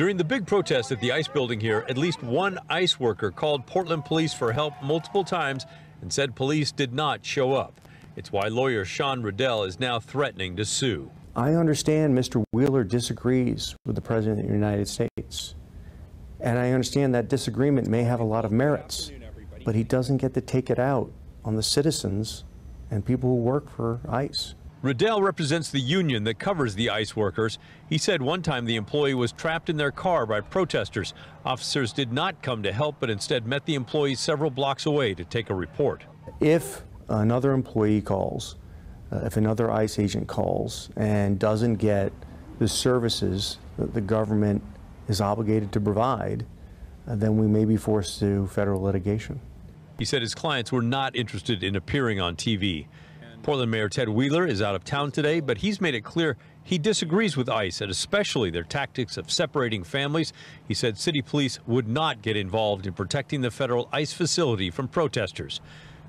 During the big protest at the ICE building here, at least one ICE worker called Portland police for help multiple times and said police did not show up. It's why lawyer Sean Riddell is now threatening to sue. I understand Mr. Wheeler disagrees with the President of the United States. And I understand that disagreement may have a lot of merits, but he doesn't get to take it out on the citizens and people who work for ICE. Riddell represents the union that covers the ICE workers. He said one time the employee was trapped in their car by protesters. Officers did not come to help, but instead met the employee several blocks away to take a report. If another employee calls, if another ICE agent calls and doesn't get the services that the government is obligated to provide, then we may be forced to federal litigation. He said his clients were not interested in appearing on TV. Portland Mayor Ted Wheeler is out of town today, but he's made it clear he disagrees with ICE and especially their tactics of separating families. He said city police would not get involved in protecting the federal ICE facility from protesters.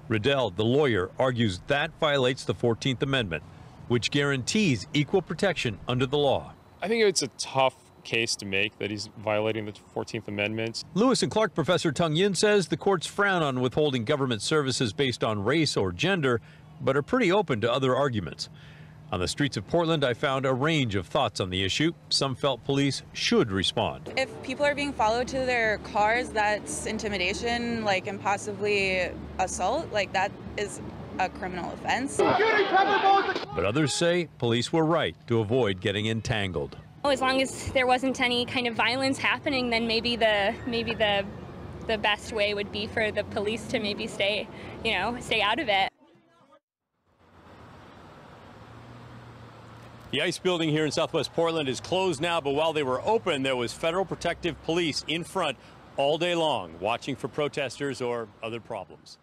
Riddell, the lawyer, argues that violates the 14th Amendment, which guarantees equal protection under the law. I think it's a tough case to make that he's violating the 14th Amendment. Lewis and Clark professor Tung Yin says the courts frown on withholding government services based on race or gender, but are pretty open to other arguments. On the streets of Portland, I found a range of thoughts on the issue. Some felt police should respond. If people are being followed to their cars, that's intimidation, and possibly assault. That is a criminal offense. But others say police were right to avoid getting entangled. As long as there wasn't any kind of violence happening, then maybe the best way would be for the police to maybe stay out of it. The ICE building here in Southwest Portland is closed now, but while they were open, there was federal protective police in front all day long, watching for protesters or other problems.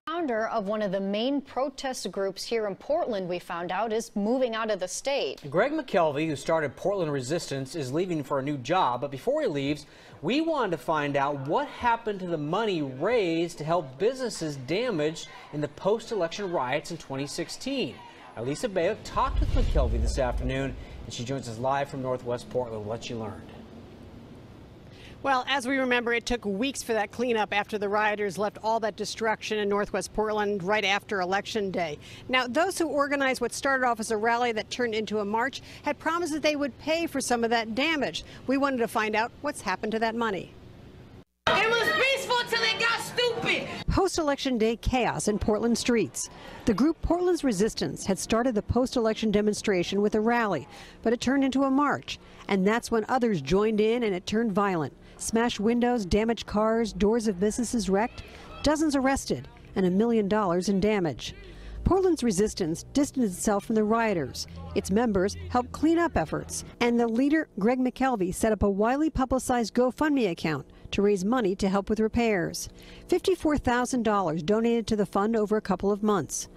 Founder of one of the main protest groups here in Portland, we found out, is moving out of the state. Greg McKelvey, who started Portland Resistance, is leaving for a new job. But before he leaves, we wanted to find out what happened to the money raised to help businesses damaged in the post-election riots in 2016. Lisa Bayo talked with McKelvey this afternoon, and she joins us live from Northwest Portland. What she learned. Well, as we remember, it took weeks for that cleanup after the rioters left all that destruction in Northwest Portland right after Election Day. Now, those who organized what started off as a rally that turned into a march had promised that they would pay for some of that damage. We wanted to find out what's happened to that money. It was peaceful till it got stupid. Post-election day chaos in Portland streets. The group Portland's Resistance had started the post-election demonstration with a rally, but it turned into a march. And that's when others joined in and it turned violent. Smashed windows, damaged cars, doors of businesses wrecked, dozens arrested, and $1 million in damage. Portland's Resistance distanced itself from the rioters. Its members helped clean up efforts. And the leader, Greg McKelvey, set up a widely publicized GoFundMe account to raise money to help with repairs. $54,000 donated to the fund over a couple of months.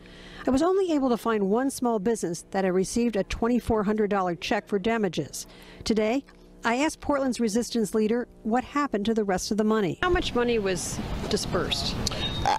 I was only able to find one small business that had received a $2,400 check for damages. Today, I asked Portland's Resistance leader what happened to the rest of the money. How much money was dispersed?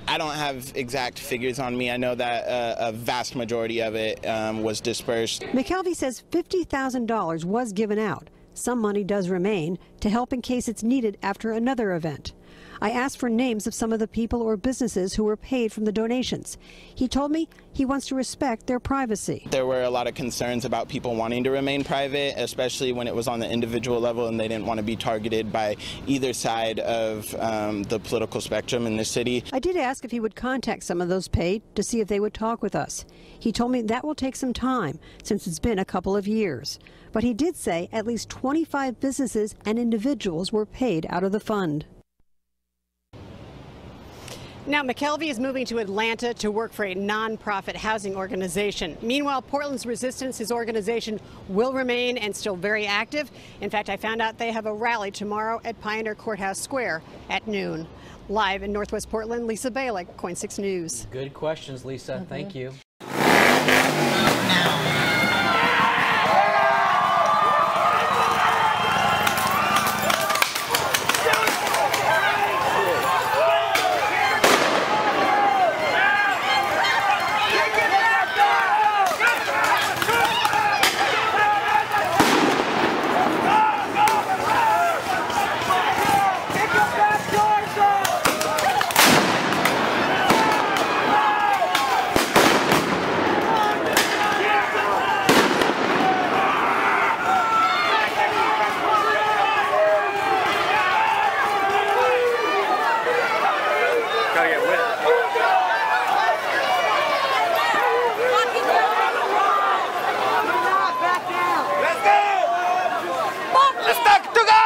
I don't have exact figures on me. I know that a vast majority of it was dispersed. McKelvey says $50,000 was given out. Some money does remain to help in case it's needed after another event. I asked for names of some of the people or businesses who were paid from the donations. He told me he wants to respect their privacy. There were a lot of concerns about people wanting to remain private, especially when it was on the individual level and they didn't want to be targeted by either side of the political spectrum in the city. I did ask if he would contact some of those paid to see if they would talk with us. He told me that will take some time since it's been a couple of years. But he did say at least 25 businesses and individuals were paid out of the fund. Now, McKelvey is moving to Atlanta to work for a nonprofit housing organization. Meanwhile, Portland's Resistance, his organization, will remain and still very active. In fact, I found out they have a rally tomorrow at Pioneer Courthouse Square at noon. Live in Northwest Portland, Lisa Balick, KOIN 6 News. Good questions, Lisa. Thank you. Gotta get wet. Let's stick together!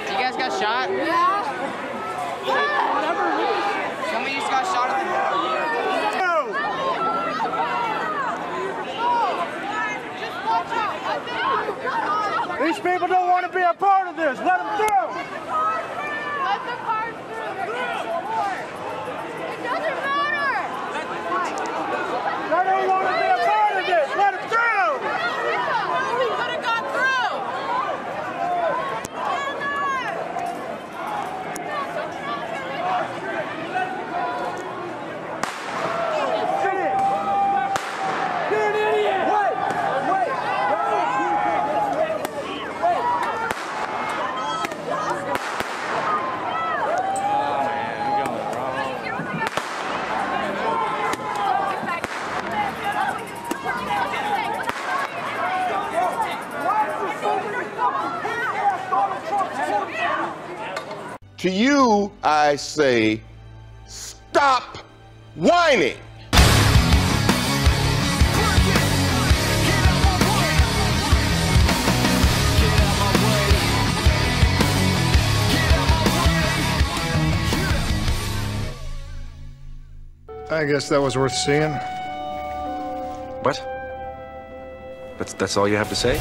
You guys got shot? Yeah. Somebody just got shot in the head. These people don't want to be a part of this. Let them through. Let the cars through. It doesn't matter. They don't want to be a part of this. Let them through. We could have gone through. Sit in. To you, I say, stop whining. I guess that was worth seeing. What? That's all you have to say?